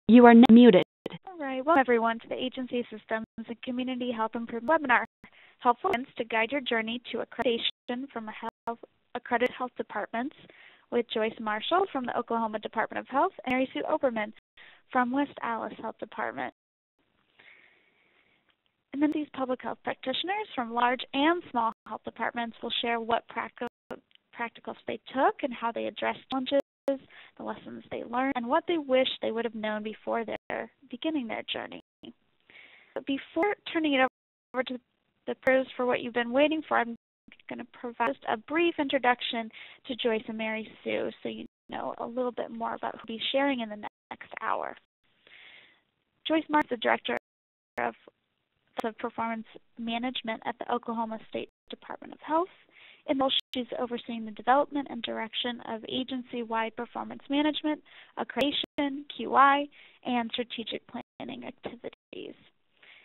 You are muted. All right. Welcome, everyone, to the Agency Systems and Community Health Improvement webinar. Helpful hints to guide your journey to accreditation from Accredited Health Departments with Joyce Marshall from the Oklahoma Department of Health and Mary Sue Oppermann from West Allis Health Department. And then these public health practitioners from large and small health departments will share what practical steps they took and how they addressed challenges, the lessons they learned, and what they wish they would have known before they're beginning their journey. But before turning it over to the pros for what you've been waiting for, I'm going to provide just a brief introduction to Joyce and Mary Sue so you know a little bit more about who will be sharing in the next hour. Joyce Marshall is the Director of Performance Management at the Oklahoma State Department of Health. In role, she's overseeing the development and direction of agency-wide performance management, accreditation, QI, and strategic planning activities.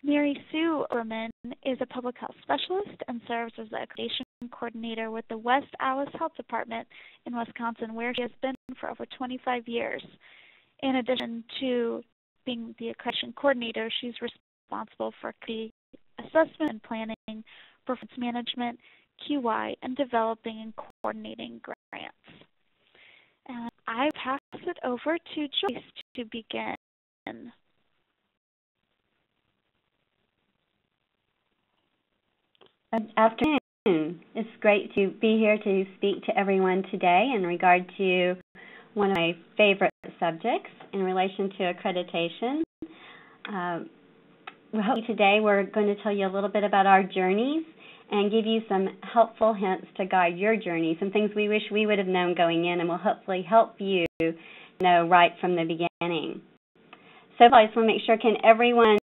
Mary Sue Oppermann is a public health specialist and serves as the accreditation coordinator with the West Allis Health Department in Wisconsin, where she has been for over 25 years. In addition to being the accreditation coordinator, she's responsible for the assessment and planning, performance management, QI, and developing and coordinating grants. And I pass it over to Joyce to begin. Good afternoon. It's great to be here to speak to everyone today in regard to one of my favorite subjects in relation to accreditation. Today we're going to tell you a little bit about our journeys and give you some helpful hints to guide your journey, some things we wish we would have known going in and will hopefully help you know right from the beginning. So I just want to make sure, can everyone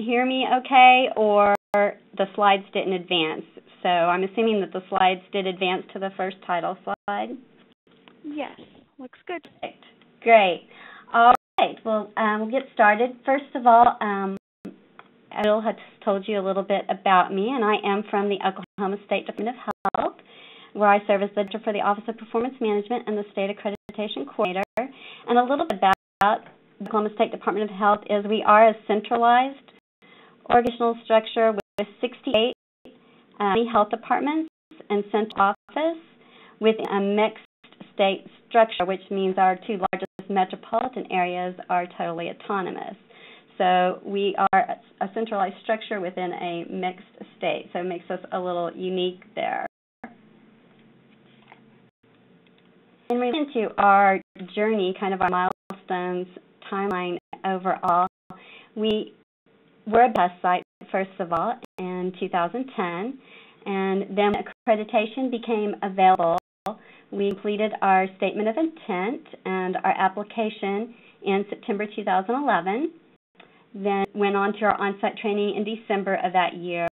hear me okay, or the slides didn't advance? So I'm assuming that the slides did advance to the first title slide? Yes, looks good. Great. All right, well, we'll get started. First of all, Bill has told you a little bit about me, and I am from the Oklahoma State Department of Health, where I serve as the Director for the Office of Performance Management and the State Accreditation Coordinator. And a little bit about the Oklahoma State Department of Health is we are a centralized organizational structure with 68 health departments and central office with a mixed state structure, which means our two largest metropolitan areas are totally autonomous. So we are a centralized structure within a mixed state, so it makes us a little unique there. In relation to our journey, kind of our milestones, timeline overall, we were a best site, first of all, in 2010, and then when accreditation became available, we completed our statement of intent and our application in September 2011. Then went on to our on-site training in December of that year,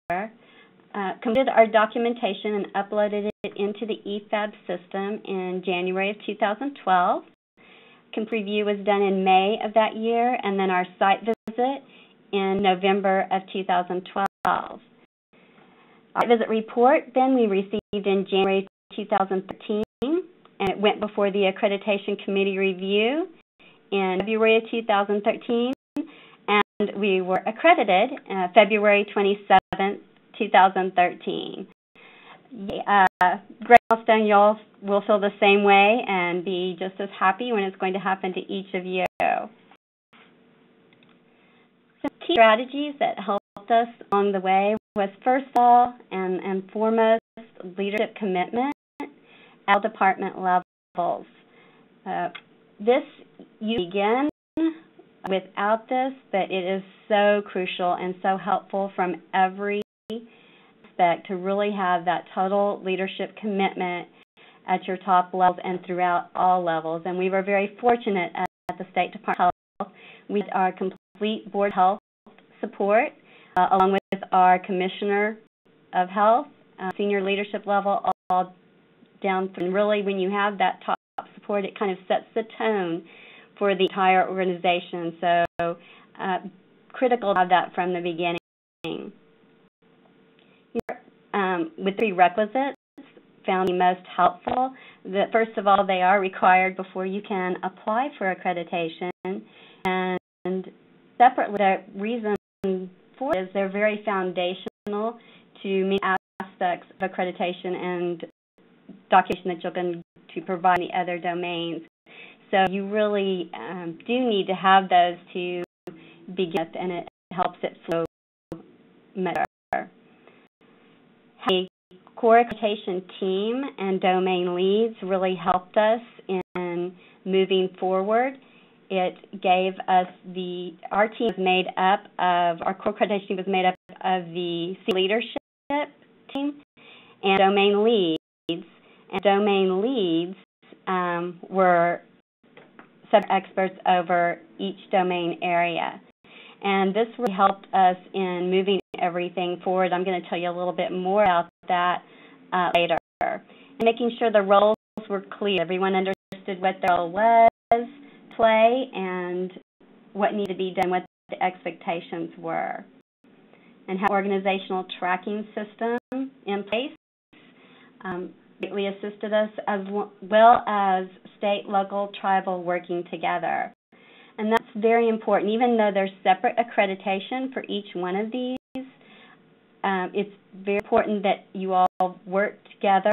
completed our documentation and uploaded it into the EFAB system in January of 2012. Complete review was done in May of that year, and then our site visit in November of 2012. Our visit report then we received in January 2013, and it went before the Accreditation Committee review in February of 2013. And we were accredited February 27th, 2013. Great milestone. You all will feel the same way and be just as happy when it's going to happen to each of you. Some key strategies that helped us along the way was, first of all and foremost, leadership commitment at all department levels. This you begin without this, but it is so crucial and so helpful from every aspect to really have that total leadership commitment at your top levels and throughout all levels. And we were very fortunate at the State Department of Health. We had our complete board health support, along with our Commissioner of Health, senior leadership level, all down through. And really, when you have that top support, it kind of sets the tone for the entire organization. So critical to have that from the beginning. With prerequisites, found the most helpful. That first of all, they are required before you can apply for accreditation, and separately, the reason for it is they're very foundational to many aspects of accreditation and documentation that you're going to provide in the other domains. So you really do need to have those to begin with, and it helps it flow better. A core accreditation team and domain leads really helped us in moving forward. It gave us our team was made up of, our core accreditation team was made up of the leadership team and domain leads. And domain leads were subject experts over each domain area. And this really helped us in moving everything forward. I'm going to tell you a little bit more about that later. And making sure the roles were clear. Everyone understood what their role was, play, and what needed to be done, what the expectations were. And have an organizational tracking system in place. Greatly assisted us, as well as state, local, tribal working together. And that's very important. Even though there's separate accreditation for each one of these, it's very important that you all work together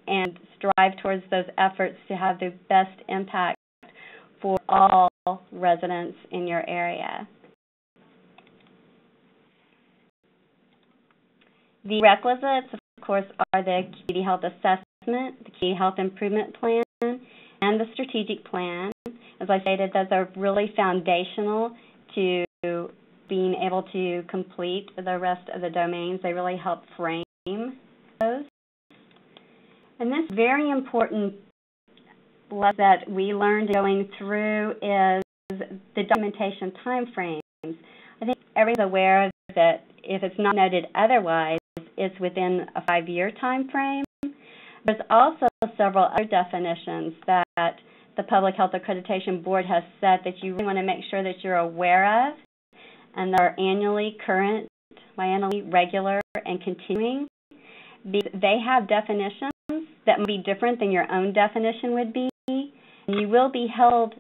and strive towards those efforts to have the best impact for all residents in your area. The requisites, of course, are the Community Health Assessment, the Community Health Improvement Plan, and the Strategic Plan. As I stated, those are really foundational to being able to complete the rest of the domains. They really help frame those. And this very important lesson that we learned going through is the documentation timeframes. I think everyone's aware that if it's not noted otherwise, it's within a 5-year time frame. There's also several other definitions that the Public Health Accreditation Board has set that you really want to make sure that you're aware of, and they're annually, current, biannually, regular, and continuing. They have definitions that may be different than your own definition would be, and you will be held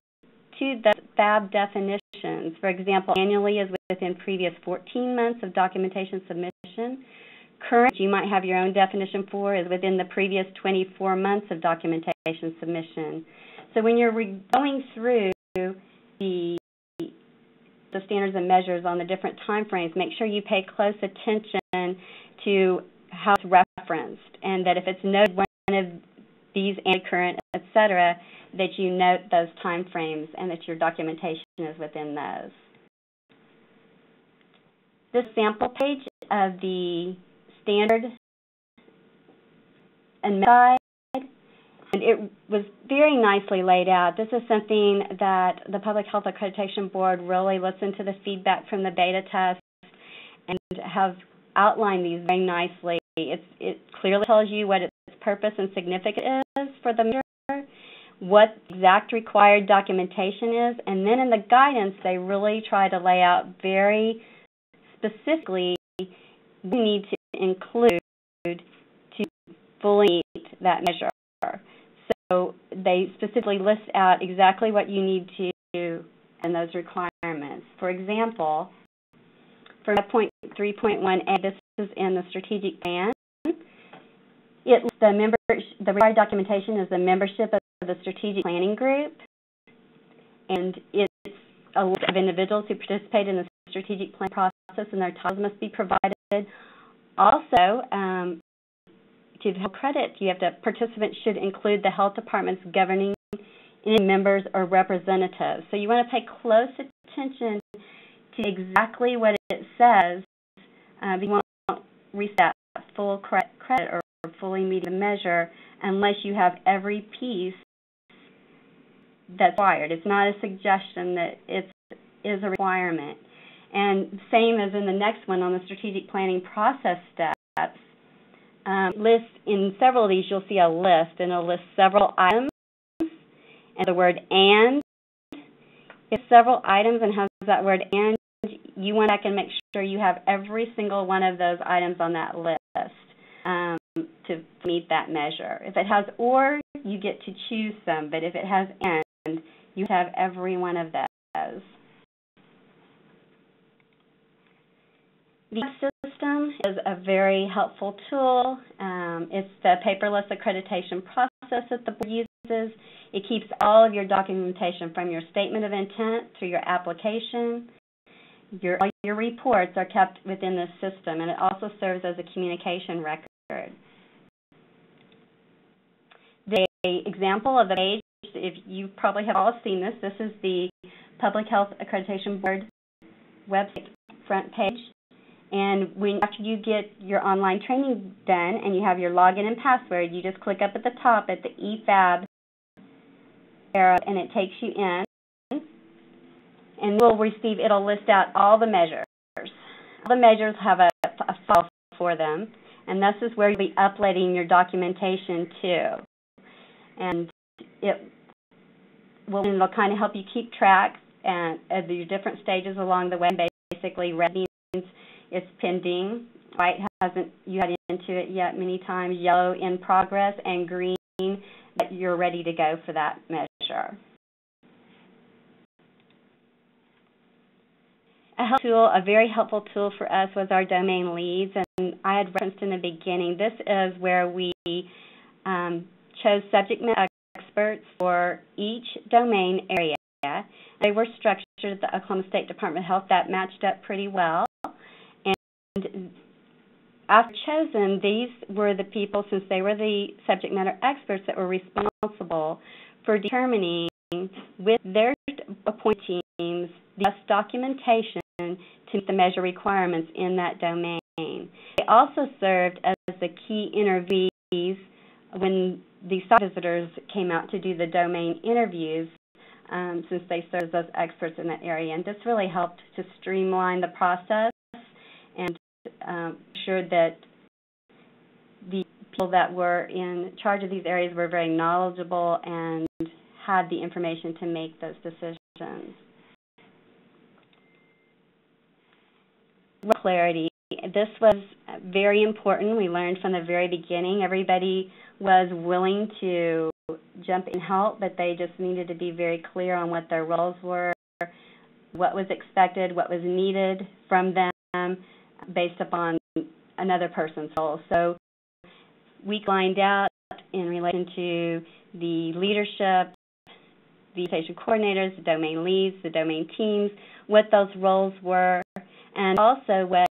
to the FAB definitions. For example, annually is within previous 14 months of documentation submission. Current, you might have your own definition for, is within the previous 24 months of documentation submission. So when you're going through the standards and measures on the different time frames, make sure you pay close attention to how it's referenced, and that if it's noted one of these and current, etc., that you note those time frames and that your documentation is within those. This sample page of the standard and guide, and it was very nicely laid out. This is something that the Public Health Accreditation Board really listened to the feedback from the beta test and have outlined these very nicely. It clearly tells you what its purpose and significance is for the measure, what exact required documentation is, and then in the guidance they really try to lay out very specifically what you need to include to fully meet that measure. So they specifically list out exactly what you need to do and those requirements. For example, for 3.1A, this is in the strategic plan. The required documentation is the membership of the strategic planning group, and it's a list of individuals who participate in the strategic plan process, and their titles must be provided. Also, to help credit, participants should include the health department's governing members or representatives. So you want to pay close attention to exactly what it says. You won't reach that full credit or fully meet the measure unless you have every piece that's required. It's not a suggestion, that it is a requirement. And same as in the next one on the strategic planning process steps. In several of these, you'll see a list, and it'll list several items, and the word "and." If several items and has that word "and," you want to check and make sure you have every single one of those items on that list. to meet that measure. If it has or, you get to choose some, but if it has and, you have every one of those. The system is a very helpful tool. It's the paperless accreditation process that the board uses. It keeps all of your documentation from your statement of intent through your application. All your reports are kept within this system, and it also serves as a communication record. The example of the page, if you probably have all seen this, this is the Public Health Accreditation Board website front page. And after you get your online training done and you have your login and password, you just click up at the top at the EFAB arrow, and it takes you in. And it'll list out all the measures. All the measures have a file for them, and this is where you'll be uploading your documentation to. And it'll kind of help you keep track of your different stages along the way. Basically, red means it's pending, white you hadn't into it yet many times, yellow in progress, and green that you're ready to go for that measure. A very helpful tool for us was our domain leads, and I had referenced in the beginning, this is where we chose subject matter experts for each domain area. They were structured at the Oklahoma State Department of Health. That matched up pretty well. And after chosen, these were the people, since they were the subject matter experts, that were responsible for determining with their appointed teams the best documentation to meet the measure requirements in that domain. They also served as the key interviewees when the site visitors came out to do the domain interviews, since they served as those experts in that area. And this really helped to streamline the process and ensured that the people that were in charge of these areas were very knowledgeable and had the information to make those decisions. Clarity. This was very important. We learned from the very beginning. Everybody was willing to jump in and help, but they just needed to be very clear on what their roles were, what was expected, what was needed from them based upon another person's role. So we lined out in relation to the leadership, the station coordinators, the domain leads, the domain teams, what those roles were, and also what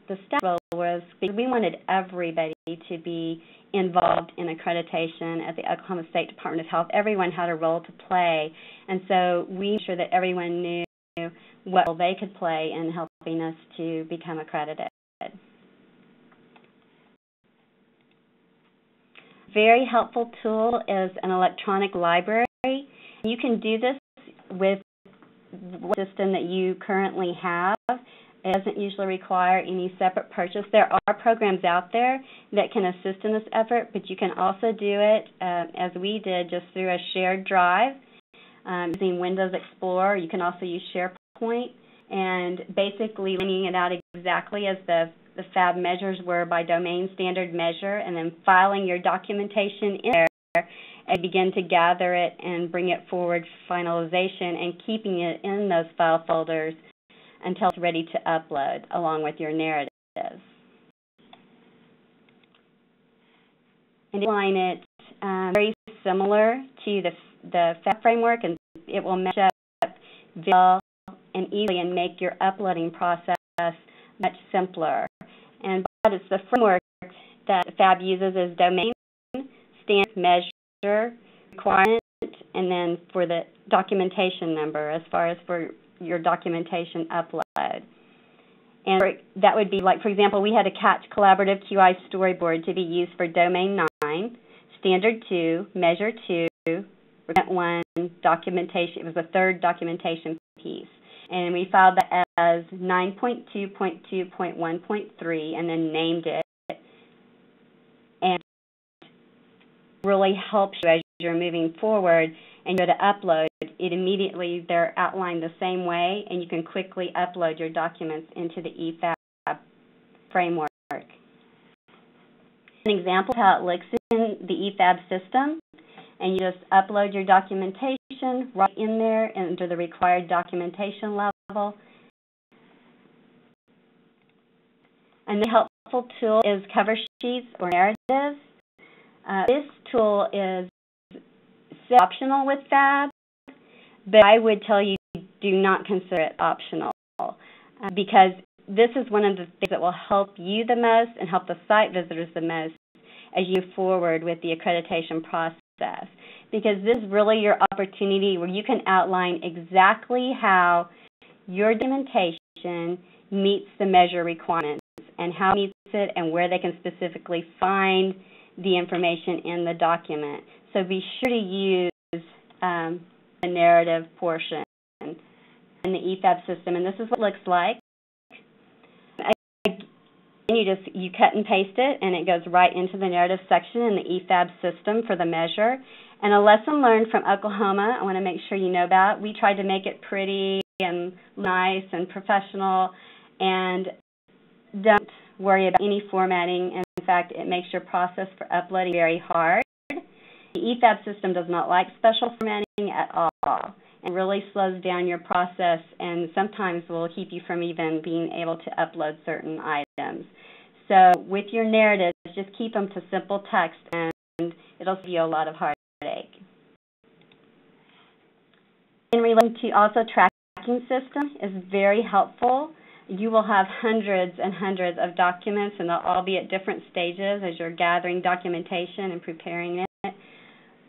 the staff role was. We wanted everybody to be involved in accreditation at the Oklahoma State Department of Health. Everyone had a role to play, and so we made sure that everyone knew what role they could play in helping us to become accredited. Very helpful tool is an electronic library. You can do this with the system that you currently have. It doesn't usually require any separate purchase. There are programs out there that can assist in this effort, but you can also do it, as we did, just through a shared drive using Windows Explorer. You can also use SharePoint, and basically laying it out exactly as the FAB measures were by domain standard measure, and then filing your documentation in there and begin to gather it and bring it forward for finalization, and keeping it in those file folders until it's ready to upload along with your narratives. And outline it very similar to the FAB framework, and it will match up very well and easily and make your uploading process much simpler. And it's the framework that FAB uses as domain, standard, measure, requirement, and then for the documentation number as far as for your documentation upload. And that would be like, for example, we had a Catch Collaborative QI storyboard to be used for Domain 9, Standard 2, Measure 2, Requirement 1, documentation. It was the third documentation piece. And we filed that as 9.2.2.1.3 and then named it. And really helps you as you're moving forward and you go to upload, it immediately, they're outlined the same way, and you can quickly upload your documents into the EFAB framework. example of how it looks in the EFAB system, and you just upload your documentation right in there under the required documentation level. And the helpful tool is cover sheets or narratives. This tool is optional with FAB, but I would tell you do not consider it optional because this is one of the things that will help you the most and help the site visitors the most as you move forward with the accreditation process, because this is really your opportunity where you can outline exactly how your documentation meets the measure requirements and how it meets it and where they can specifically find the information in the document. So be sure to use the narrative portion in the EFAB system, and this is what it looks like. You cut and paste it, and it goes right into the narrative section in the EFAB system for the measure. And a lesson learned from Oklahoma, I want to make sure you know about. We tried to make it pretty and nice and professional, and don't worry about any formatting. In fact, it makes your process for uploading very hard. The EFAB system does not like special formatting at all, and really slows down your process and sometimes will keep you from even being able to upload certain items. So with your narratives, just keep them to simple text, and it'll save you a lot of heartache. In relation to also tracking system is very helpful. You will have hundreds and hundreds of documents, and they'll all be at different stages as you're gathering documentation and preparing it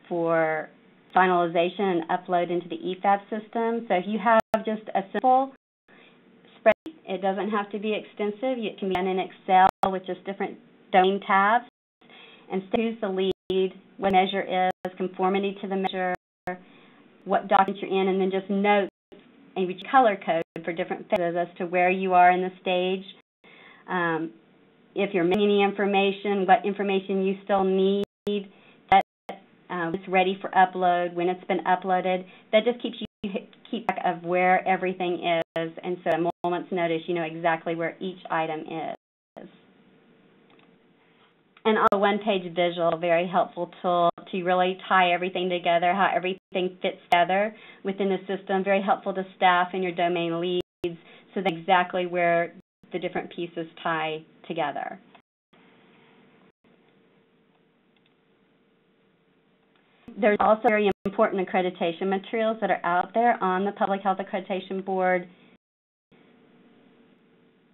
for finalization and upload into the EFAB system. So if you have just a simple spreadsheet, it doesn't have to be extensive. It can be done in Excel with just different domain tabs. And so who's the lead, what measure is, conformity to the measure, what document you're in, and then just note and color code for different phases as to where you are in the stage. If you're missing any information, what information you still need, that it's ready for upload, when it's been uploaded. That just keeps you keep track of where everything is, and so at a moment's notice, you know exactly where each item is. And also one-page visual, very helpful tool to really tie everything together, how everything fits together within the system. Very helpful to staff and your domain leads, so that exactly where the different pieces tie together. There's also very important accreditation materials that are out there on the Public Health Accreditation Board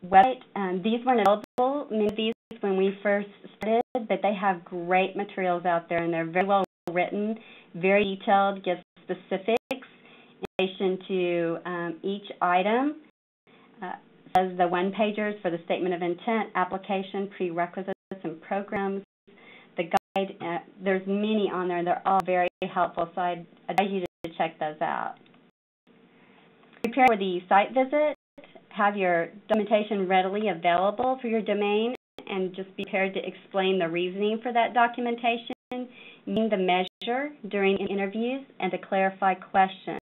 website. These weren't available, many of these, when we first started, but they have great materials out there, and they're very well written, very detailed, give specifics in relation to each item. As the one-pagers for the statement of intent, application, prerequisites, and programs. The guide, there's many on there, and they're all very helpful, so I'd advise you to check those out. Prepare for the site visit. Have your documentation readily available for your domain, and just be prepared to explain the reasoning for that documentation, meaning the measure during interviews, and to clarify questions.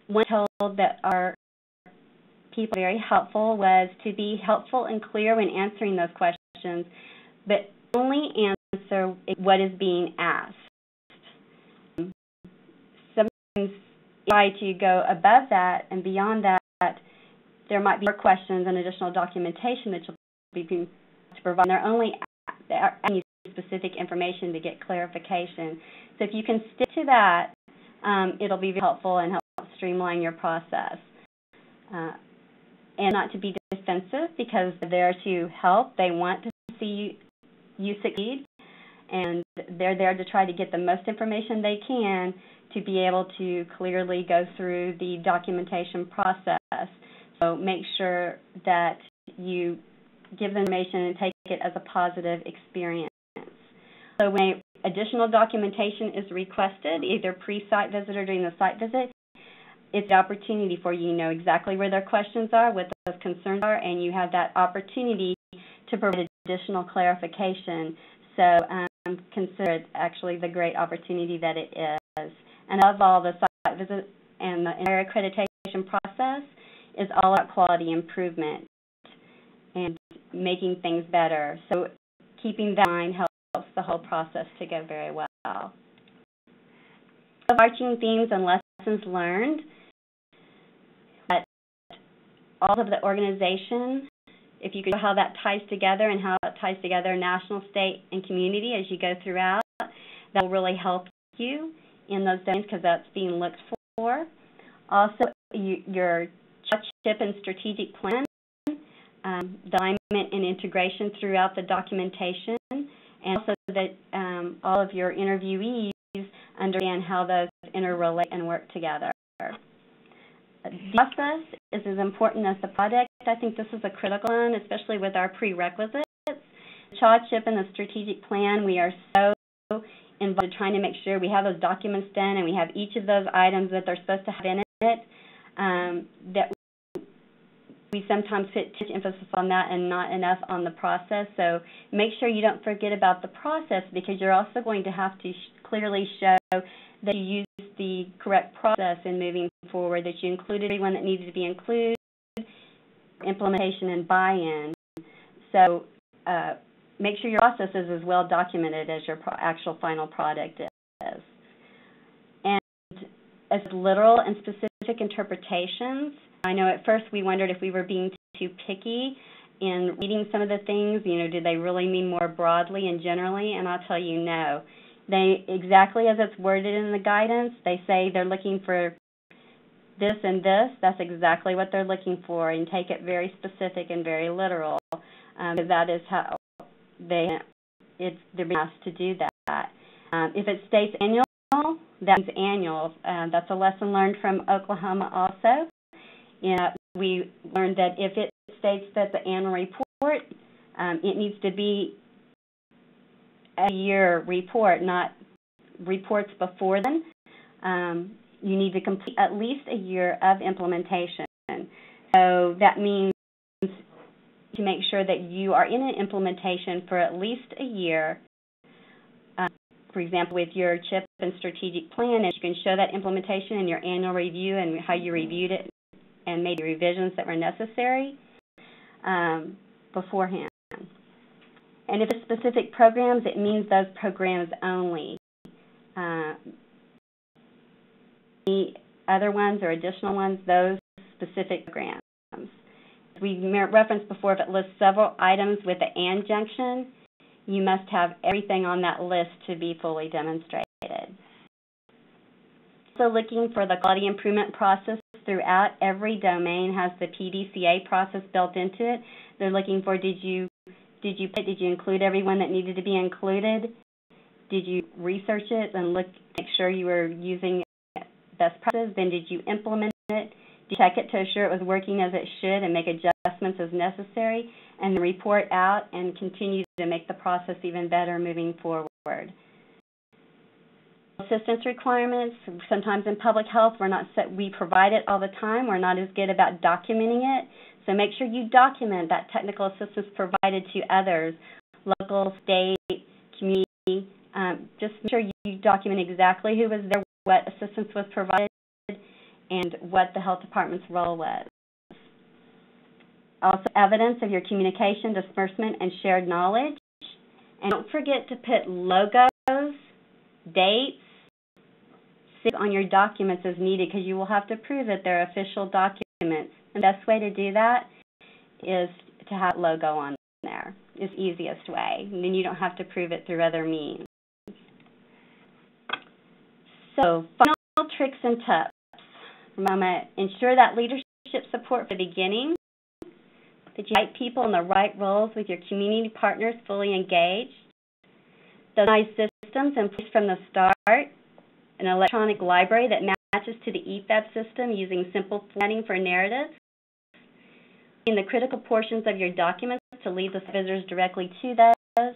One told that our people very helpful was to be helpful and clear when answering those questions, but only answer what is being asked. Sometimes try to go above that and beyond that, there might be more questions and additional documentation that you'll be to provide. They're only asking you specific information to get clarification. So if you can stick to that, it'll be very helpful and help streamline your process. And not to be defensive, because they're there to help. They want to see you succeed, and they're there to try to get the most information they can to be able to clearly go through the documentation process. So make sure that you give the information and take it as a positive experience. So when additional documentation is requested, either pre-site visit or during the site visit, it's an opportunity for you to know exactly where their questions are, what those concerns are, and you have that opportunity to provide additional clarification. So consider it actually the great opportunity that it is. And above all, the site visit and the entire accreditation process is all about quality improvement and making things better. So keeping that in mind helps the whole process to go very well. Overarching themes and lessons learned. All of the organization, if you could show how that ties together and how it ties together national, state, and community as you go throughout, that will really help you in those domains because that's being looked for. Also, your chip and strategic plan, alignment and integration throughout the documentation, and also that all of your interviewees understand how those interrelate and work together. The process is as important as the product. I think this is a critical one, especially with our prerequisites. The chip and the strategic plan, we are so involved in trying to make sure we have those documents done and we have each of those items that they're supposed to have in it, that we sometimes put too much emphasis on that and not enough on the process. So make sure you don't forget about the process because you're also going to have to clearly show that you use the correct process in moving forward, that you included everyone that needed to be included, implementation and buy-in. So make sure your process is as well documented as your actual final product is. And as literal and specific interpretations, I know at first we wondered if we were being too picky in reading some of the things, did they really mean more broadly and generally? And I'll tell you no. They, exactly as it's worded in the guidance, they say they're looking for this and this. That's exactly what they're looking for, and take it very specific and very literal, because that is how they're being asked to do that. If it states annual, that means annual. That's a lesson learned from Oklahoma also. We learned that if it states that the annual report, it needs to be a year report, not reports before then. You need to complete at least a year of implementation. So that means to make sure that you are in an implementation for at least a year. For example, with your CHIP and strategic plan, you can show that implementation in your annual review and how you reviewed it and made revisions that were necessary beforehand. And if it's specific programs, it means those programs only. The other ones or additional ones, those specific programs. We referenced before, if it lists several items with the AND junction, you must have everything on that list to be fully demonstrated. Also looking for the quality improvement process throughout. Every domain has the PDCA process built into it. They're looking for did you include everyone that needed to be included? Did you research it and make sure you were using best practices? Then did you implement it? Did you check it to assure it was working as it should and make adjustments as necessary? And then report out and continue to make the process even better moving forward. Assistance requirements. Sometimes in public health, we provide it all the time. We're not as good about documenting it. So make sure you document that technical assistance provided to others, local, state, community. Just make sure you document exactly who was there, what assistance was provided, and what the health department's role was. Also, evidence of your communication, disbursement, and shared knowledge. And don't forget to put logos, dates, on your documents as needed, because you will have to prove that they're official documents. And the best way to do that is to have a logo on there. It's the easiest way. And then you don't have to prove it through other means. So, final tricks and tips. Remember, ensure that leadership support for the beginning, that you have people in the right roles with your community partners fully engaged, those nice systems in place from the start, an electronic library that matches to the EFAB system using simple formatting for narratives, in the critical portions of your documents to lead the visitors directly to those,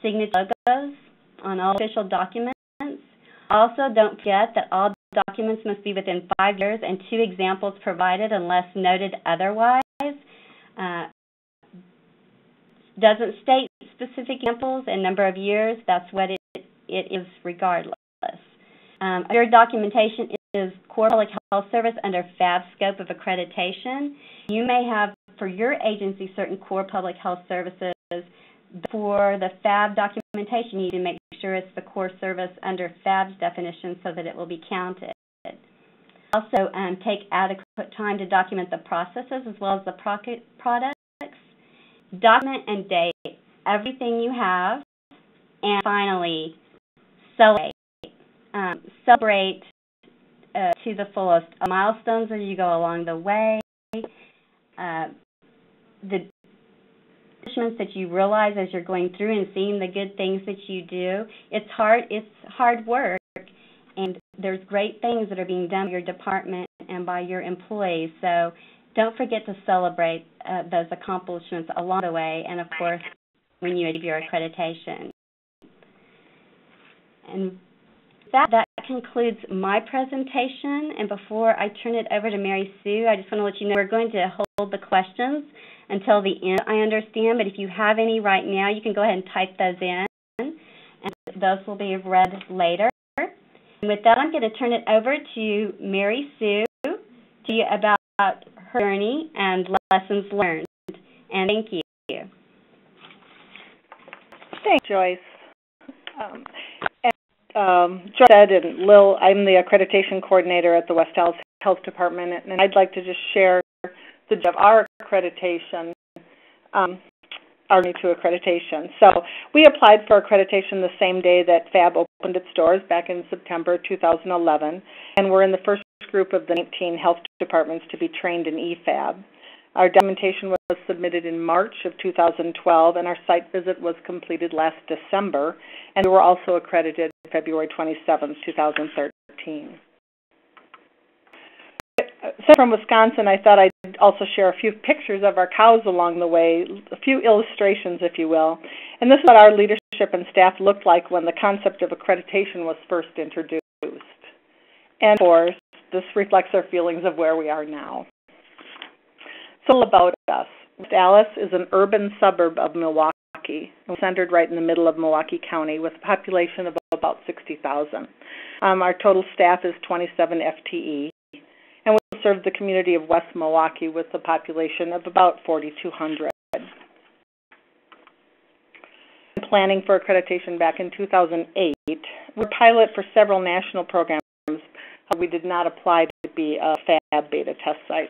signature logos on all official documents. Also, don't forget that all documents must be within 5 years and 2 examples provided unless noted otherwise. Doesn't state specific examples and number of years. That's what it is regardless. Your documentation is Core Public Health Service under FAB scope of accreditation. You may have, for your agency, certain core public health services For the FAB documentation, you need to make sure it's the core service under FAB's definition so that it will be counted. Also, take adequate time to document the processes as well as the products. Document and date everything you have. And finally, celebrate. Celebrate to the fullest milestones as you go along the way. The accomplishments that you realize as you're going through and seeing the good things that you do. It's hard work, and there's great things that are being done by your department and by your employees. So don't forget to celebrate those accomplishments along the way, and of course, when you achieve your accreditation. And that concludes my presentation. And before I turn it over to Mary Sue, I just want to let you know we're going to hold the questions until the end, I understand. But if you have any right now, you can go ahead and type those in, and those will be read later. And with that, I'm going to turn it over to Mary Sue to tell you about her journey and lessons learned. And thank you. Thanks, Joyce. Joyce said, and Lil, I'm the accreditation coordinator at the West Allis Health Department, and I'd like to just share the job of our accreditation, our new to accreditation. So we applied for accreditation the same day that FAB opened its doors back in September 2011, and we're in the first group of the 19 health departments to be trained in EFAB. Our documentation was submitted in March of 2012, and our site visit was completed last December, and we were also accredited February 27, 2013. So from Wisconsin, I thought I'd also share a few pictures of our cows along the way, a few illustrations, if you will. And this is what our leadership and staff looked like when the concept of accreditation was first introduced. And of course, this reflects our feelings of where we are now. So about us. West Allis is an urban suburb of Milwaukee, centered right in the middle of Milwaukee County with a population of about 60,000. Our total staff is 27 FTE, and we serve the community of West Milwaukee with a population of about 4,200. Planning for accreditation back in 2008, we were pilot for several national programs. We did not apply to be a FAB beta test site.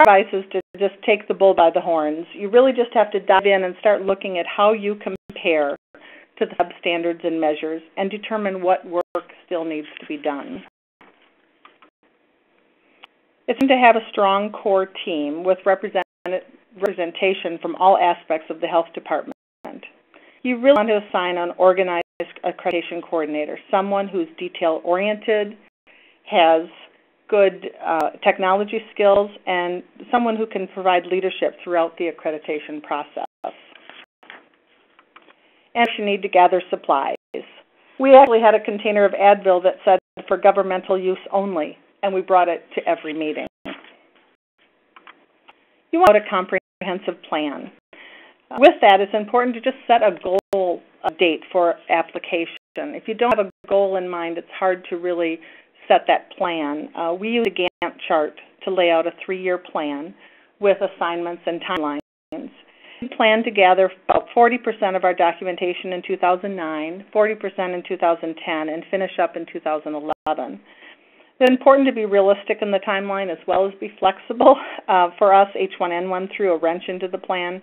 Our advice is to just take the bull by the horns. You really just have to dive in and start looking at how you compare to the FAB standards and measures and determine what work still needs to be done. It's important to have a strong core team with representation from all aspects of the health department. You really want to assign an organized accreditation coordinator, someone who's detail-oriented, has good technology skills, and someone who can provide leadership throughout the accreditation process. And you need to gather supplies. We actually had a container of Advil that said for governmental use only, and we brought it to every meeting. You want a comprehensive plan. With that, it's important to just set a goal date for application. If you don't have a goal in mind, it's hard to really set that plan. We use a Gantt chart to lay out a 3-year plan with assignments and timelines. We plan to gather about 40% of our documentation in 2009, 40% in 2010, and finish up in 2011. It's important to be realistic in the timeline as well as be flexible. For us, H1N1 threw a wrench into the plan,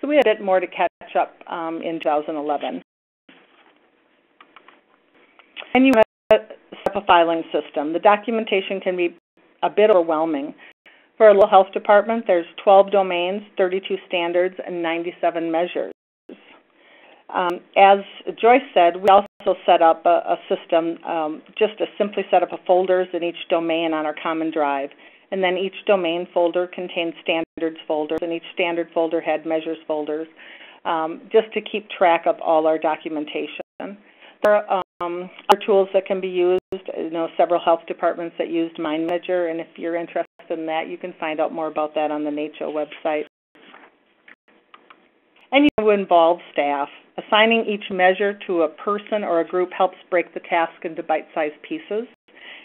so we had a bit more to catch up in 2011. And you have a filing system. The documentation can be a bit overwhelming. For a little health department, there's 12 domains, 32 standards, and 97 measures. As Joyce said, we also set up a system, just to simply set up folders in each domain on our common drive. And then each domain folder contains standards folders, and each standard folder had measures folders, just to keep track of all our documentation. There are tools that can be used. I know several health departments that used Mind Manager, and if you're interested in that, you can find out more about that on the NACCHO website. And you involve staff. Assigning each measure to a person or a group helps break the task into bite-sized pieces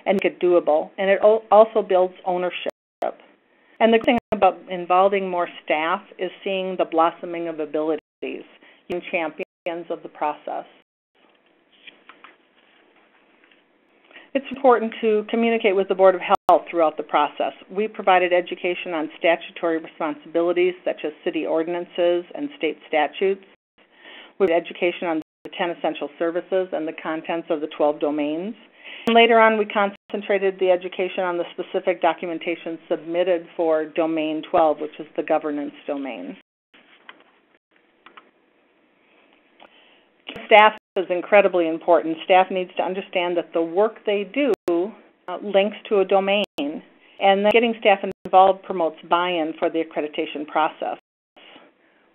and make it doable. And it also builds ownership. And the thing about involving more staff is seeing the blossoming of abilities, being champions of the process. It's important to communicate with the Board of Health throughout the process. We provided education on statutory responsibilities such as city ordinances and state statutes. We had education on the 10 essential services and the contents of the 12 domains. And later on, we concentrated the education on the specific documentation submitted for Domain 12, which is the governance domain. Staff is incredibly important. Staff needs to understand that the work they do links to a domain, and then getting staff involved promotes buy-in for the accreditation process.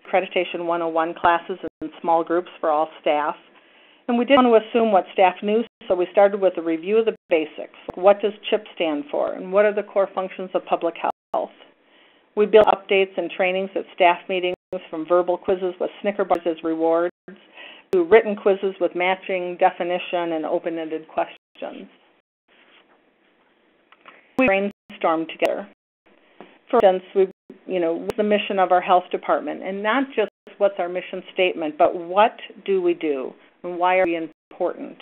Accreditation 101 classes in small groups for all staff. And we didn't want to assume what staff knew, so we started with a review of the basics. What does CHIP stand for, and what are the core functions of public health? We built updates and trainings at staff meetings, from verbal quizzes with Snicker bars as rewards to written quizzes with matching definition and open-ended questions. We brainstormed together. For instance, what's the mission of our health department, and not just what's our mission statement, but what do we do, and why are we important?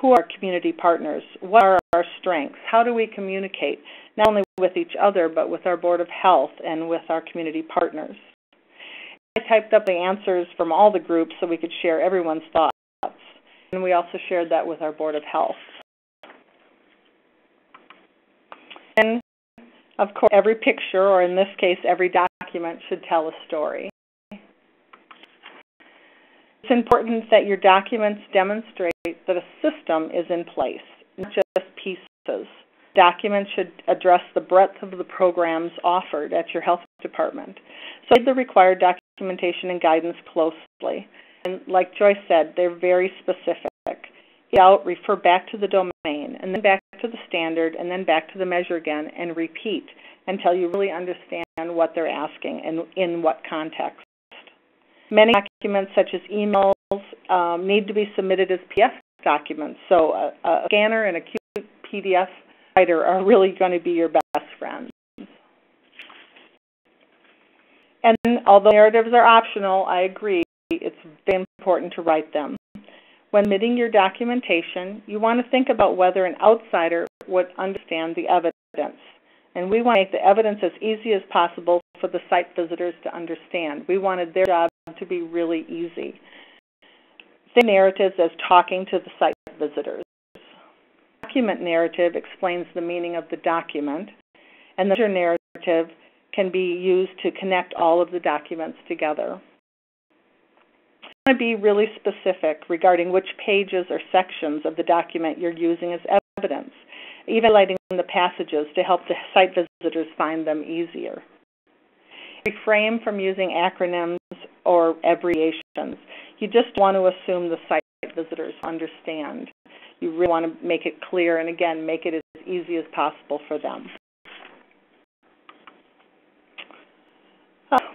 Who are our community partners? What are our strengths? How do we communicate, not only with each other, but with our Board of Health and with our community partners? I typed up the answers from all the groups so we could share everyone's thoughts. And we also shared that with our Board of Health. And, of course, every picture, or in this case, every document, should tell a story. It's important that your documents demonstrate that a system is in place, not just pieces. Documents should address the breadth of the programs offered at your health department. So read the required documentation and guidance closely. And like Joyce said, they're very specific. Refer back to the domain, and then back to the standard, and then back to the measure again, and repeat until you really understand what they're asking and in what context. Many documents, such as emails, need to be submitted as PDF documents. So a scanner and a cute PDF writer are really going to be your best friends. And although narratives are optional, I agree, it's very important to write them. When submitting your documentation, you want to think about whether an outsider would understand the evidence. And we want to make the evidence as easy as possible for the site visitors to understand. We wanted their job to be really easy. Think narratives as talking to the site visitors. Document narrative explains the meaning of the document, and the measure narrative can be used to connect all of the documents together. You want to be really specific regarding which pages or sections of the document you're using as evidence, even highlighting the passages to help the site visitors find them easier. Refrain from using acronyms or abbreviations. You just want to assume the site visitors understand. You really want to make it clear and, again, make it as easy as possible for them.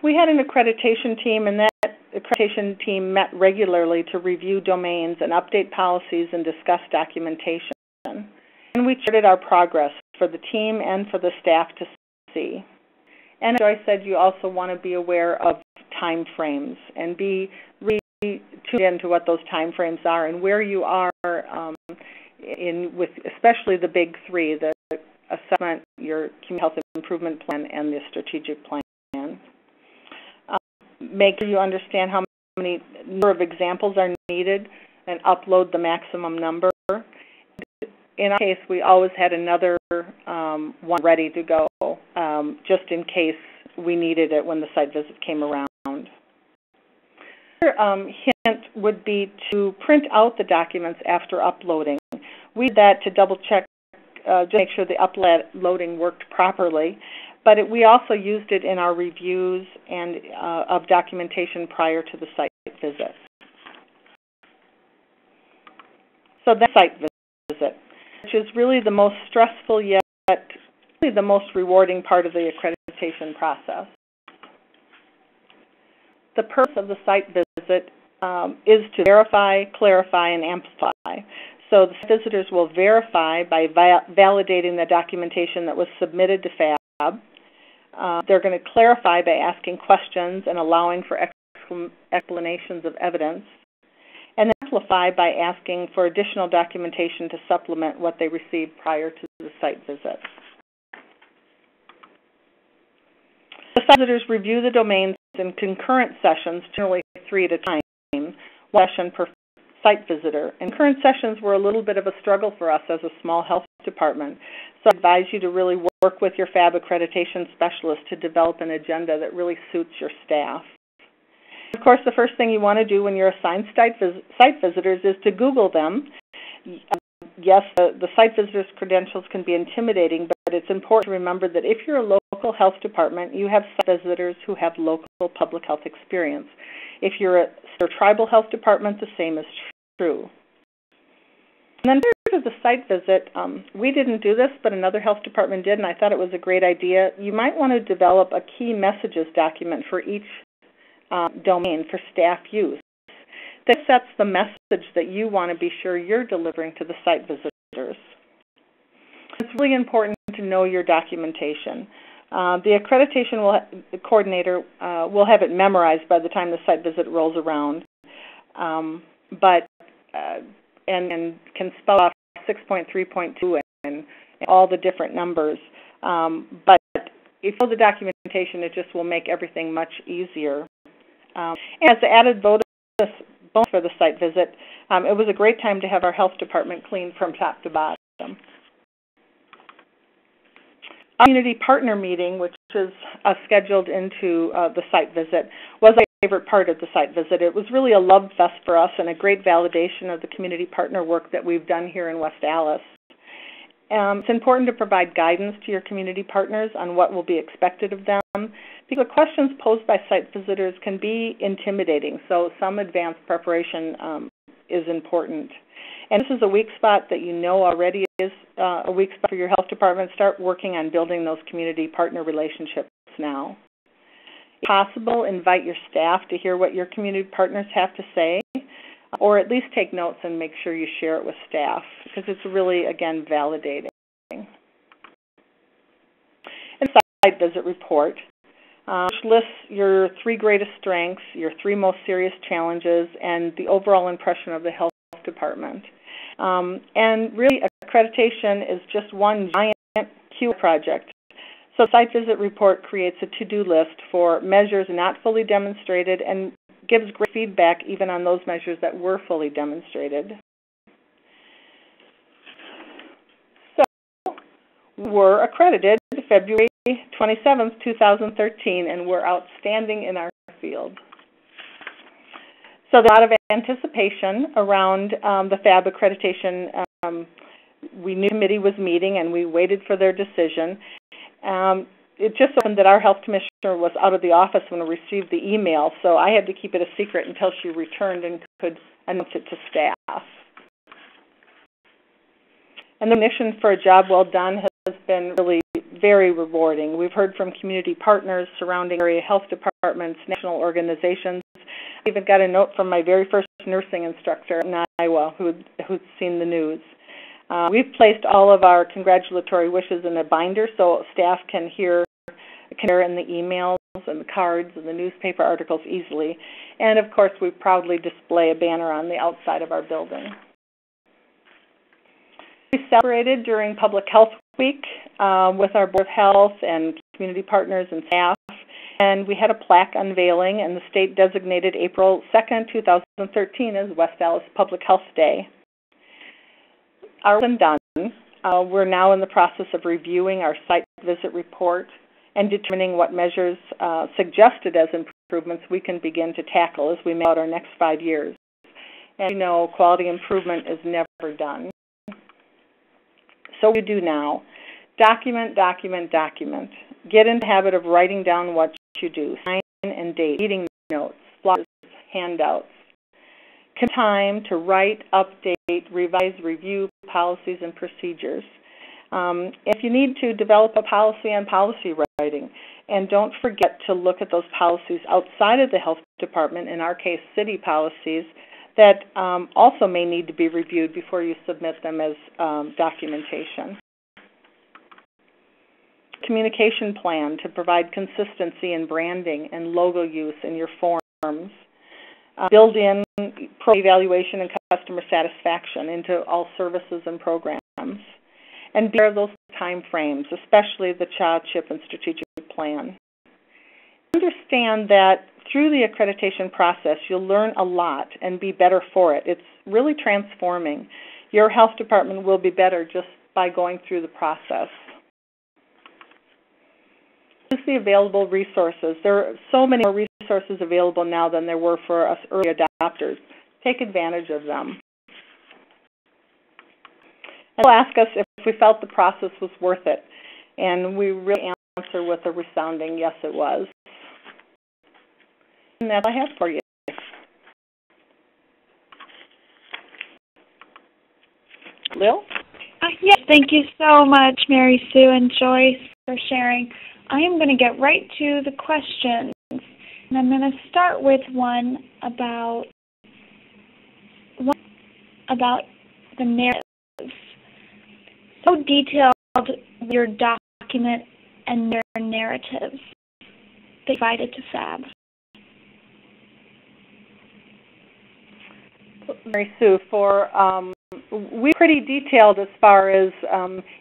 We had an accreditation team, and that accreditation team met regularly to review domains and update policies and discuss documentation. And we charted our progress for the team and for the staff to see. And as Joyce said, you also want to be aware of time frames and be really tuned into what those time frames are and where you are with especially the big three, the assessment, your community health improvement plan, and the strategic plan. Make sure you understand how many number of examples are needed and upload the maximum number. In our case, we always had another one ready to go, just in case we needed it when the site visit came around. Another hint would be to print out the documents after uploading. We did that to double check, just make sure the uploading worked properly. But we also used it in our reviews and of documentation prior to the site visit. So that site visit, which is really the most stressful yet really the most rewarding part of the accreditation process. The purpose of the site visit is to verify, clarify, and amplify. So the visitors will verify by validating the documentation that was submitted to FAB. They're going to clarify by asking questions and allowing for explanations of evidence, and then amplify by asking for additional documentation to supplement what they received prior to the site visit. The site visitors review the domains in concurrent sessions, generally 3 at a time, one session per site visitor. And current sessions were a little bit of a struggle for us as a small health department. So I advise you to really work with your FAB accreditation specialist to develop an agenda that really suits your staff. Of course, the first thing you want to do when you're assigned site visitors is to Google them. Yes, the site visitors' credentials can be intimidating, but it's important to remember that if you're a local health department, you have site visitors who have local public health experience. If you're a tribal health department, the same is true. And then prior to the site visit, we didn't do this, but another health department did, and I thought it was a great idea. You might want to develop a key messages document for each domain for staff use. That sets the message that you want to be sure you're delivering to the site visitors. It's really important to know your documentation. The accreditation coordinator will have it memorized by the time the site visit rolls around, but can spell out 6.3.2 and all the different numbers. But if you know the documentation, it just will make everything much easier. As the added bonus for the site visit, it was a great time to have our health department clean from top to bottom. Our community partner meeting, which is scheduled into the site visit, was my favorite part of the site visit. It was really a love fest for us and a great validation of the community partner work that we've done here in West Allis. It's important to provide guidance to your community partners on what will be expected of them, because the questions posed by site visitors can be intimidating, so some advanced preparation is important. And this is a weak spot that you know already is a weak spot for your health department. Start working on building those community partner relationships now. If possible, invite your staff to hear what your community partners have to say, or at least take notes and make sure you share it with staff, because it's really, again, validating. And site visit report, which lists your 3 greatest strengths, your 3 most serious challenges, and the overall impression of the health department. And really, accreditation is just one giant Q project. So the site visit report creates a to-do list for measures not fully demonstrated and gives great feedback even on those measures that were fully demonstrated. So we're accredited February 27th, 2013, and we're outstanding in our field. So there's a lot of anticipation around the FAB accreditation. We knew the committee was meeting and we waited for their decision. It just happened that our health commissioner was out of the office when we received the email, so I had to keep it a secret until she returned and could announce it to staff. And the recognition for a job well done has been really very rewarding. We've heard from community partners, surrounding area health departments, national organizations. I even got a note from my very first nursing instructor in Iowa who'd seen the news. We've placed all of our congratulatory wishes in a binder so staff can hear in the emails and the cards and the newspaper articles easily. And of course, we proudly display a banner on the outside of our building. We celebrated during Public Health Week with our Board of Health and community partners and staff. And we had a plaque unveiling, and the state designated April 2nd, 2013 as West Allis Public Health Day. Our work is done. We're now in the process of reviewing our site visit report and determining what measures suggested as improvements we can begin to tackle as we map out our next 5 years. And you know, quality improvement is never done. So what do you do now? Document, document, document. Get in the habit of writing down what you do. Sign and date, meeting notes, flyers, handouts. Commit time to write, update, revise, review policies and procedures. If you need to, develop a policy on policy writing. And don't forget to look at those policies outside of the health department, in our case, city policies, that also may need to be reviewed before you submit them as documentation. communication plan to provide consistency in branding and logo use in your forms. Build in pro-evaluation and customer satisfaction into all services and programs. And be aware of those time frames, especially the child chip and strategic plan. Understand that through the accreditation process, you'll learn a lot and be better for it. It's really transforming. Your health department will be better just by going through the process. Use the available resources. There are so many more resources available now than there were for us early adopters. Take advantage of them. And they'll ask us if we felt the process was worth it. And we really answer with a resounding yes, it was. And that's all I have for you. Lil? Yes, thank you so much, Mary Sue and Joyce, for sharing. I am going to get right to the questions. And I'm going to start with one about the narratives. So detailed your document and your narratives they provided to FAB. Mary Sue, we're pretty detailed as far as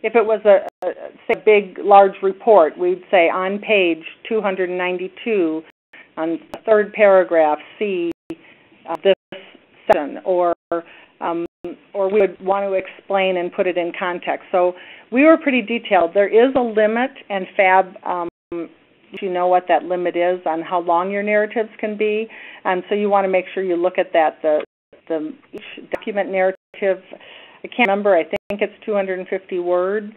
if it was say a big, large report, we'd say on page 292, on the third paragraph, see this section, or we would want to explain and put it in context. So we were pretty detailed. There is a limit, and FAB, you know what that limit is on how long your narratives can be, and so you want to make sure you look at that. Each document narrative, I can't remember, I think it's 250 words,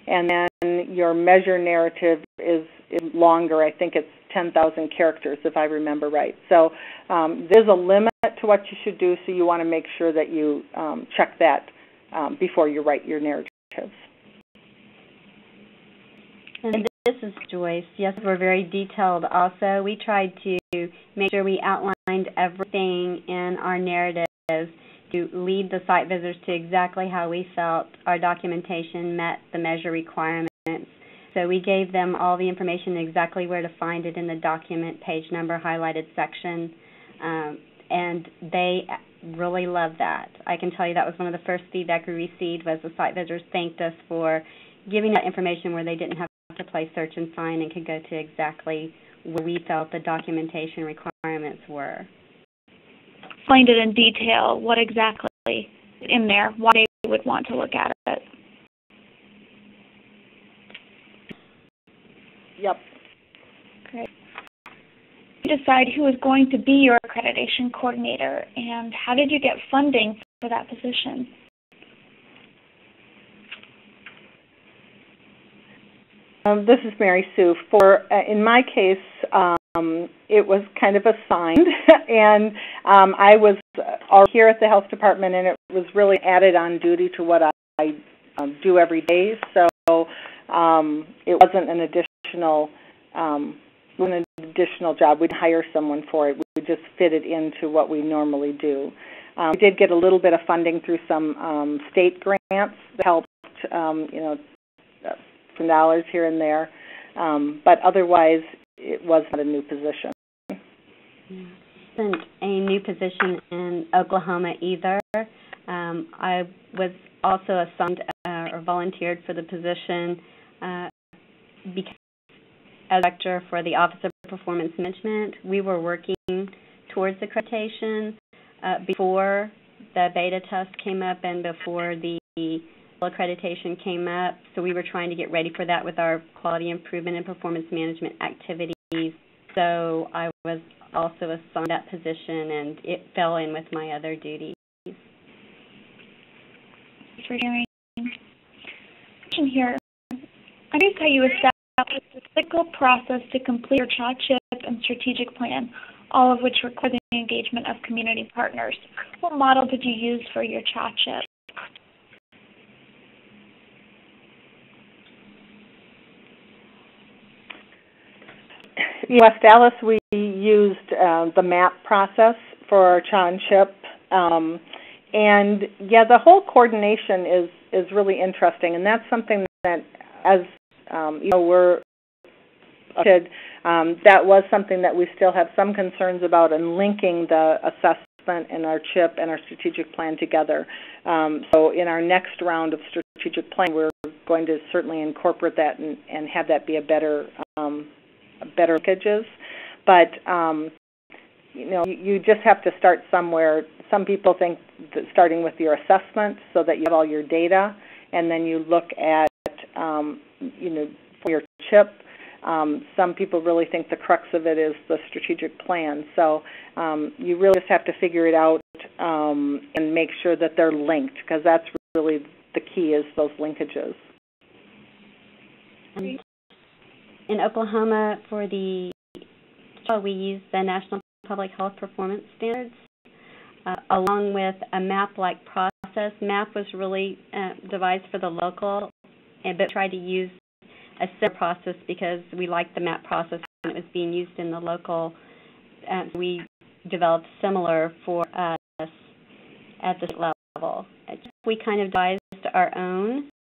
and then your measure narrative is longer. I think it's 10,000 characters, if I remember right. So there's a limit to what you should do, so you want to make sure that you check that before you write your narratives. And this is Joyce. Yes, we're very detailed also. We tried to make sure we outlined everything in our narrative to lead the site visitors to exactly how we felt our documentation met the measure requirements. So we gave them all the information exactly where to find it in the document, page number, highlighted section, and they really loved that. I can tell you that was one of the first feedback we received was the site visitors thanked us for giving that information where they didn't have to play search and find and could go to exactly where we felt the documentation requirements were. Explained it in detail, what exactly in there, why they would want to look at it. Yep. Great. You decide who is going to be your accreditation coordinator, and how did you get funding for that position? This is Mary Sue. In my case, it was kind of assigned, and I was already here at the health department, and it was really added on duty to what I do every day. So it wasn't an additional job. We'd hire someone for it. We just fit it into what we normally do. We did get a little bit of funding through some state grants that helped, some dollars here and there, but otherwise it was not a new position. Wasn't a new position in Oklahoma either. I was also assigned or volunteered for the position because as director for the Office of Performance Management. We were working towards accreditation before the beta test came up and before the accreditation came up, so we were trying to get ready for that with our quality improvement and performance management activities. So I was also assigned that position, and it fell in with my other duties. Thanks for sharing. Here, I guess how you established the cycle process to complete your child chip and strategic plan, all of which require the engagement of community partners. What model did you use for your child chip? In West Allis, we used the MAP process for our child chip, and yeah, the whole coordination is really interesting, and that's something that as that was something that we still have some concerns about in linking the assessment and our CHIP and our strategic plan together. So in our next round of strategic plan, we're going to certainly incorporate that and have that be a better linkages. But you just have to start somewhere. Some people think that starting with your assessment so that you have all your data, and then you look at for your CHIP. Some people really think the crux of it is the strategic plan. So you really just have to figure it out and make sure that they're linked, because that's really the key, is those linkages. In Oklahoma, for we use the National Public Health Performance Standards, along with a MAP-like process. MAP was really devised for the local, but tried to use a similar process because we liked the MAP process when it was being used in the local. We developed similar for us at the state level. We kind of devised our own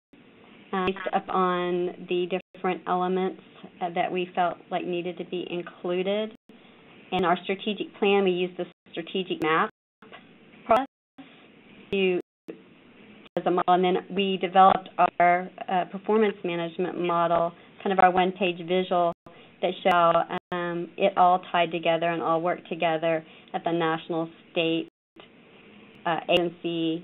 based upon the different elements that we felt like needed to be included. In our strategic plan, we used the strategic MAP process as a model, and then we developed our performance management model, kind of our one-page visual that show it all tied together and all worked together at the national, state, agency,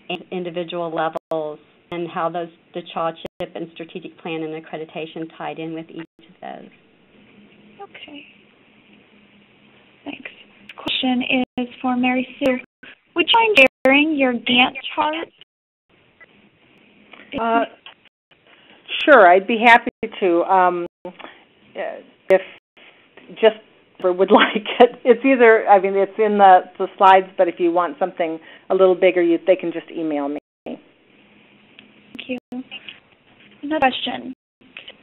and individual levels, and how the CHA, CHIP, and strategic plan and accreditation tied in with each of those. Okay. Thanks. Question is for Mary Sue. Would you mind sharing your Gantt chart? Sure, I'd be happy to. If just would like it, it's either. I mean, it's in the slides, but if you want something a little bigger, they can just email me. Thank you. Another question.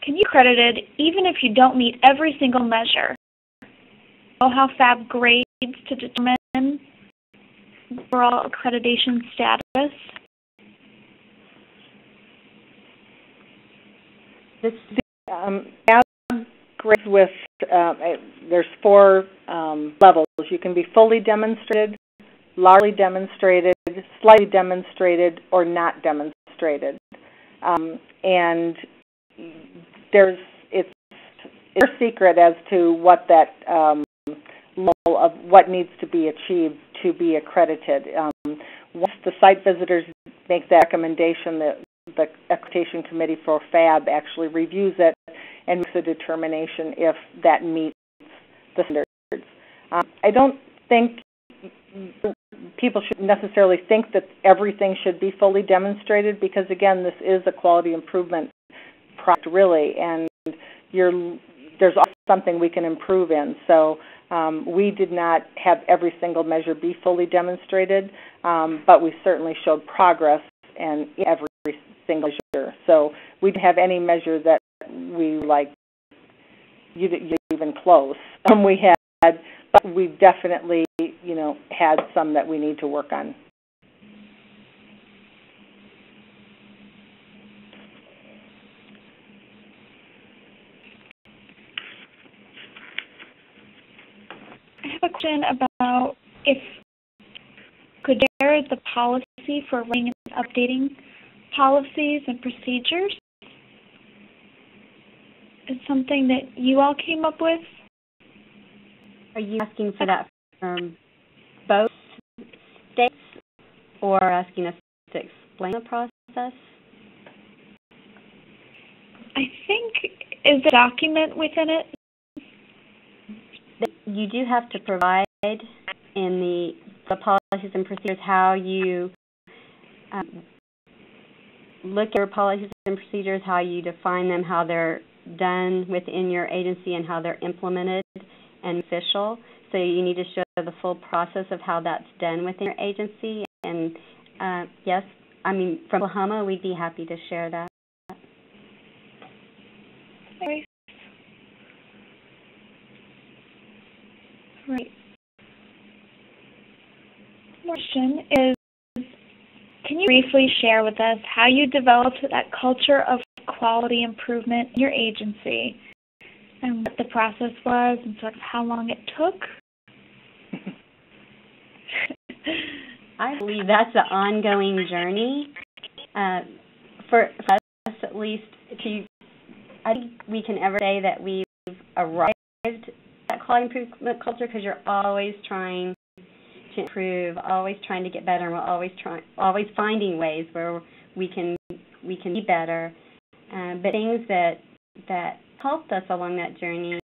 Can you accredited even if you don't meet every single measure? Know how FAB grades to determine overall accreditation status? FAB grades with there's 4 levels. You can be fully demonstrated, largely demonstrated, slightly demonstrated, or not demonstrated. And it's a secret as to what that level of what needs to be achieved to be accredited. Once the site visitors make that recommendation, the Accreditation Committee for FAB actually reviews it and makes a determination if that meets the standards. I don't think people should necessarily think that everything should be fully demonstrated, because again, this is a quality improvement project really, and there's always something we can improve in. So we did not have every single measure be fully demonstrated, but we certainly showed progress in every single measure. So we didn't have any measure that we even close. We had, but we definitely, had some that we need to work on. I have a question about if could share the policy for writing and updating policies and procedures. Is something that you all came up with? Are you asking for that from both states, or asking us to explain the process? I think, is the document within it? You do have to provide in the policies and procedures how you look at your policies and procedures, how you define them, how they're done within your agency, and how they're implemented and official. So you need to show the full process of how that's done within your agency. And yes, from Oklahoma, we'd be happy to share that. Right. Right. Question is, can you briefly share with us how you developed that culture of quality improvement in your agency and what the process was and sort of how long it took? I believe that's an ongoing journey. For us, at least, I think we can ever say that we've arrived at quality improvement culture because you're always trying to improve, always trying to get better, and we're always finding ways where we can be better. But things that helped us along that journey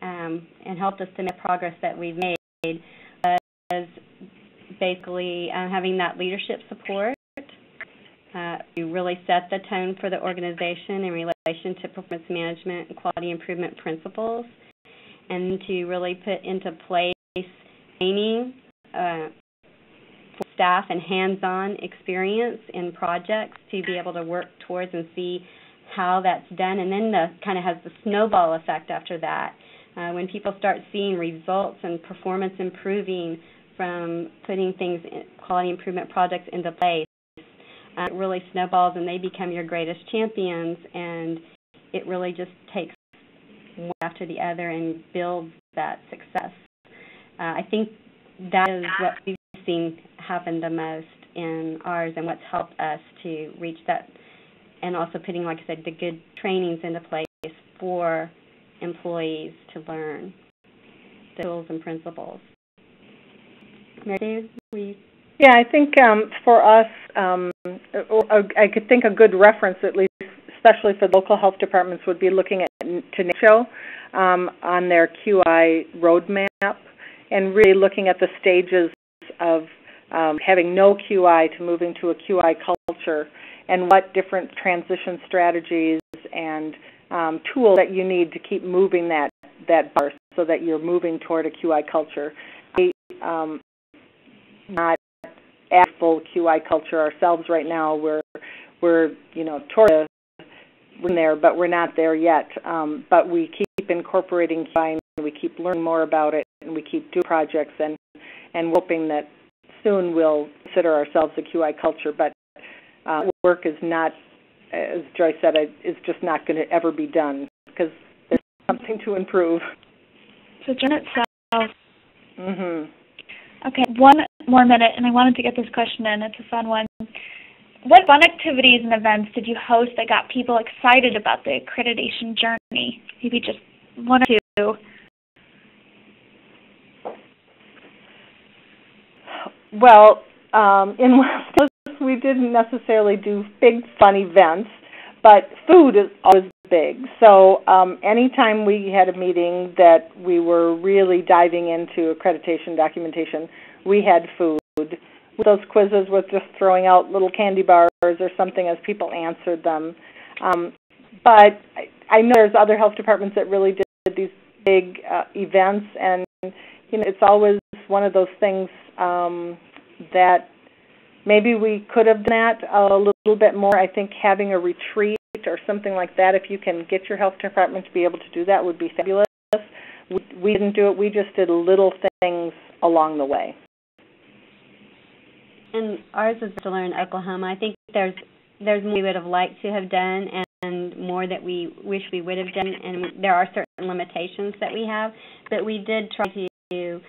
and helped us to make progress that we've made was basically having that leadership support. We really set the tone for the organization in relation to performance management and quality improvement principles, and to really put into place training for staff and hands-on experience in projects to be able to work towards and see how that's done. And then kind of has the snowball effect after that. When people start seeing results and performance improving from putting things, quality improvement projects into place, it really snowballs and they become your greatest champions, and it really just takes one after the other and builds that success. I think that is what we've seen happen the most in ours and what's helped us to reach that, and also putting, like I said, the good trainings into place for employees to learn the tools and principles. Mary, Yeah, I think for us, I could think a good reference, at least, especially for local health departments, would be looking at NNPHI on their QI roadmap, and really looking at the stages of having no QI to moving to a QI culture, and what different transition strategies and tools that you need to keep moving that bar so that you're moving toward a QI culture. Not at full QI culture ourselves right now. We're toward in there, but we're not there yet. But we keep incorporating QI, and we keep learning more about it, and we keep doing projects, and hoping that soon we'll consider ourselves a QI culture. But work is not, as Joyce said, is just not going to ever be done because there's something to improve. So join itself. Mhm. Okay, one more minute, and I wanted to get this question in. It's a fun one. What fun activities and events did you host that got people excited about the accreditation journey? Maybe just one or two. Well, in West Allis, we didn't necessarily do big fun events, but food is always big. So anytime we had a meeting that we were really diving into accreditation documentation, we had food. With those quizzes with just throwing out little candy bars or something as people answered them. But I know there's other health departments that really did these big events, and it's always one of those things that maybe we could have done that a little bit more. I think having a retreat or something like that, if you can get your health department to be able to do that, would be fabulous. We didn't do it. We just did little things along the way. And ours is to learn Oklahoma. I think there's more we would have liked to have done, and more that we wish we would have done, and there are certain limitations that we have, but we did try to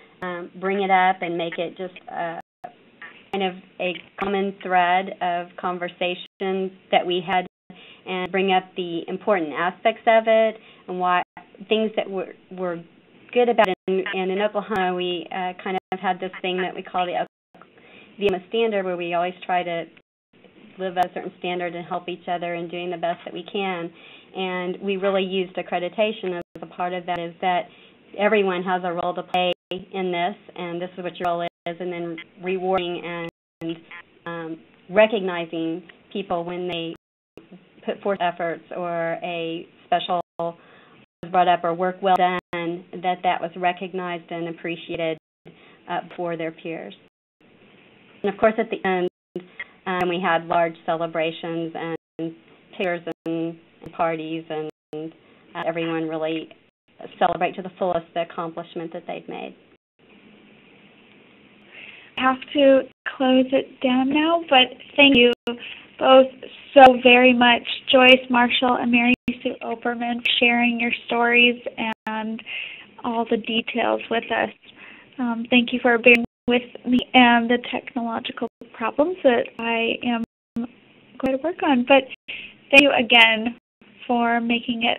bring it up and make it just kind of a common thread of conversation that we had, and bring up the important aspects of it and why things that were good about it. And in Oklahoma, we kind of had this thing that we call the standard, where we always try to live at a certain standard and help each other in doing the best that we can. And we really used accreditation as a part of that, is that everyone has a role to play in this, and this is what your role is, and then rewarding and recognizing people when they put forth efforts or a special was brought up or work well done, that was recognized and appreciated for their peers. And of course, at the end, we had large celebrations and pictures and parties, and everyone really celebrate to the fullest the accomplishment that they've made. have to close it down now, but thank you both so very much, Joyce Marshall and Mary Sue Oppermann, for sharing your stories and all the details with us. Thank you for being with me and the technological problems that I am going to work on. But thank you again for making it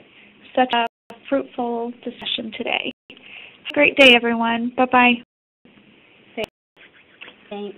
such a fruitful discussion today. Have a great day, everyone. Bye-bye. Thanks.